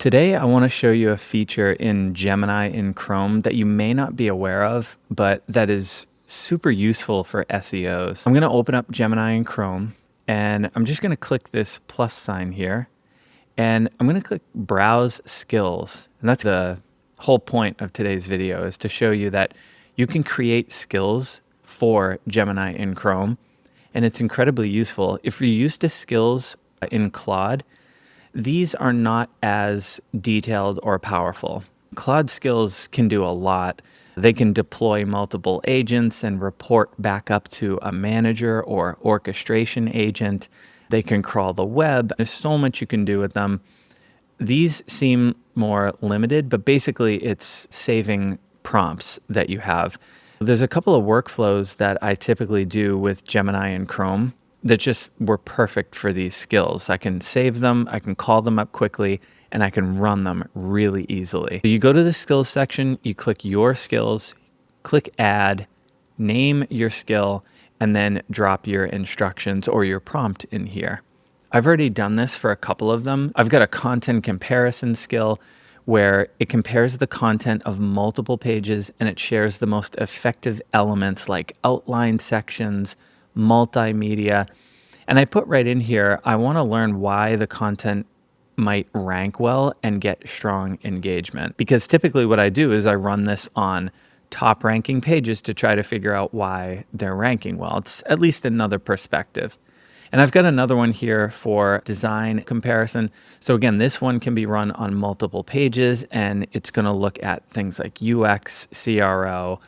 Today, I want to show you a feature in Gemini in Chrome that you may not be aware of, but that is super useful for SEOs. I'm going to open up Gemini in Chrome, and I'm just going to click this plus sign here, and I'm going to click Browse Skills. And that's the whole point of today's video, is to show you that you can create skills for Gemini in Chrome, and it's incredibly useful. If you're used to skills in Claude, these are not as detailed or powerful. Claude skills can do a lot. They can deploy multiple agents and report back up to a manager or orchestration agent. They can crawl the web. There's so much you can do with them. These seem more limited, but basically it's saving prompts that you have. There's a couple of workflows that I typically do with Gemini and Chrome that just were perfect for these skills. I can save them, I can call them up quickly, and I can run them really easily. So you go to the skills section, you click your skills, click add, name your skill, and then drop your instructions or your prompt in here. I've already done this for a couple of them. I've got a content comparison skill where it compares the content of multiple pages and it shares the most effective elements like outline sections, multimedia. And I put right in here, I want to learn why the content might rank well and get strong engagement. Because typically what I do is I run this on top ranking pages to try to figure out why they're ranking well. It's at least another perspective. And I've got another one here for design comparison. So again, this one can be run on multiple pages and it's going to look at things like UX, CRO,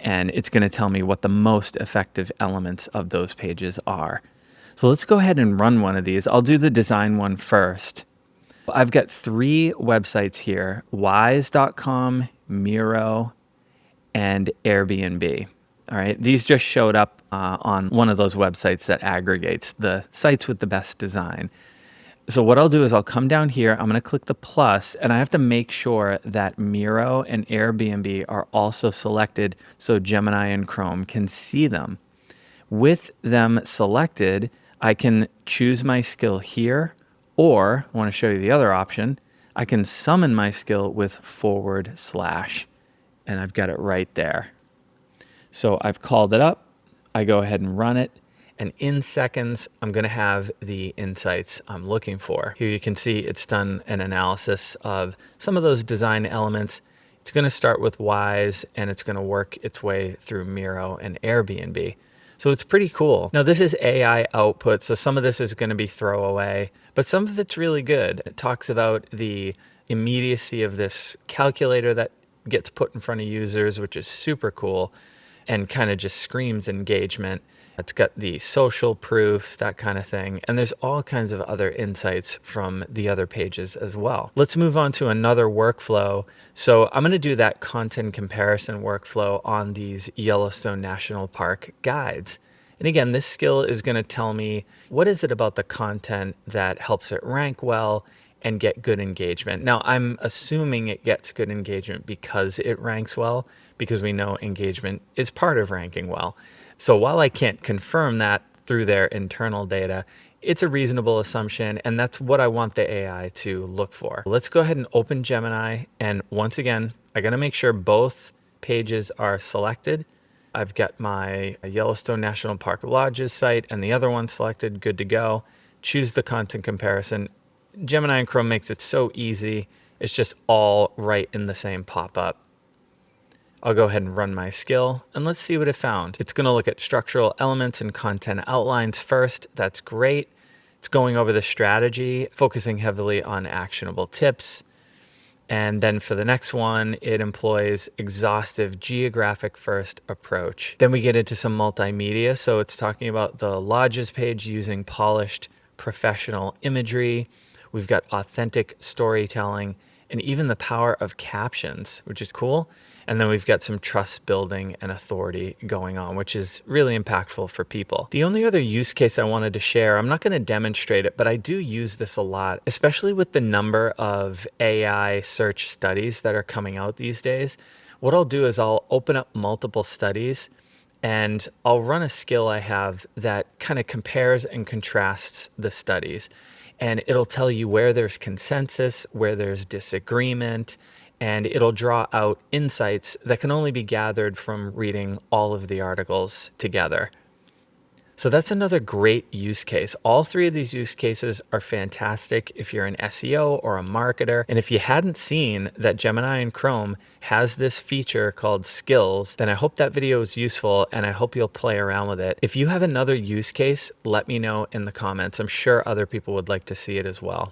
and it's going to tell me what the most effective elements of those pages are. So let's go ahead and run one of these. I'll do the design one first. I've got 3 websites here: wise.com, Miro, and Airbnb. All right, these just showed up on one of those websites that aggregates the sites with the best design. So what I'll do is I'll come down here, I'm going to click the plus, and I have to make sure that Miro and Airbnb are also selected so Gemini and Chrome can see them. With them selected, I can choose my skill here, or I want to show you the other option, I can summon my skill with /, and I've got it right there. So I've called it up, I go ahead and run it, and in seconds, I'm going to have the insights I'm looking for. Here you can see it's done an analysis of some of those design elements. It's going to start with Wise, and it's going to work its way through Miro and Airbnb. So it's pretty cool. Now this is AI output, so some of this is going to be throwaway, but some of it's really good. It talks about the immediacy of this calculator that gets put in front of users, which is super cool, and kind of just screams engagement. It's got the social proof, that kind of thing. And there's all kinds of other insights from the other pages as well. Let's move on to another workflow. So I'm going to do that content comparison workflow on these Yellowstone National Park guides. And again, this skill is going to tell me what is it about the content that helps it rank well and get good engagement. Now, I'm assuming it gets good engagement because it ranks well, because we know engagement is part of ranking well. So while I can't confirm that through their internal data, it's a reasonable assumption, and that's what I want the AI to look for. Let's go ahead and open Gemini, and once again, I gotta make sure both pages are selected. I've got my Yellowstone National Park Lodges site and the other one selected, good to go. Choose the content comparison. Gemini and Chrome makes it so easy. It's just all right in the same pop-up. I'll go ahead and run my skill, and let's see what it found. It's going to look at structural elements and content outlines first. That's great. It's going over the strategy, focusing heavily on actionable tips. And then for the next one, it employs exhaustive geographic first approach. Then we get into some multimedia. So it's talking about the lodges page using polished professional imagery. We've got authentic storytelling and even the power of captions, which is cool. And then we've got some trust building and authority going on, which is really impactful for people. The only other use case I wanted to share, I'm not going to demonstrate it, but I do use this a lot, especially with the number of AI search studies that are coming out these days. What I'll do is I'll open up multiple studies and I'll run a skill I have that kind of compares and contrasts the studies. and it'll tell you where there's consensus, where there's disagreement, and it'll draw out insights that can only be gathered from reading all of the articles together. So that's another great use case. All three of these use cases are fantastic if you're an SEO or a marketer. And if you hadn't seen that Gemini in Chrome has this feature called skills, then I hope that video is useful and I hope you'll play around with it. If you have another use case, let me know in the comments. I'm sure other people would like to see it as well.